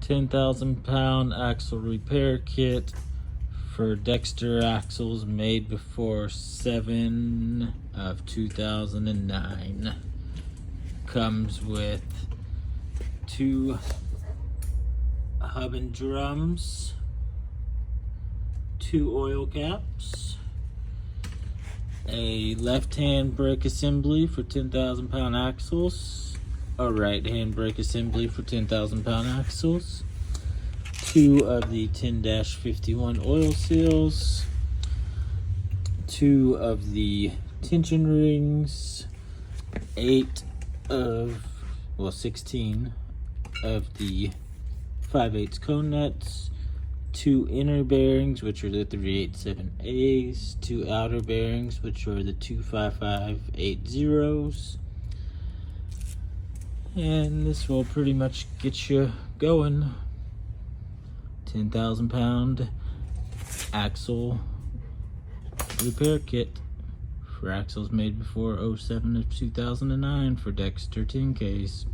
10,000 pound axle repair kit for Dexter axles made before 7 of 2009. Comes with 2 hub and drums, 2 oil caps, a left-hand brake assembly for 10,000 pound axles, a right-hand brake assembly for 10,000 pound axles, 2 of the 10-51 oil seals, 2 of the tension rings, 16 of the 5/8 cone nuts, 2 inner bearings, which are the 387As, 2 outer bearings, which are the 25580s. And this will pretty much get you going. 10,000 pound axle repair kit for axles made before 07 of 2009 for Dexter 10Ks.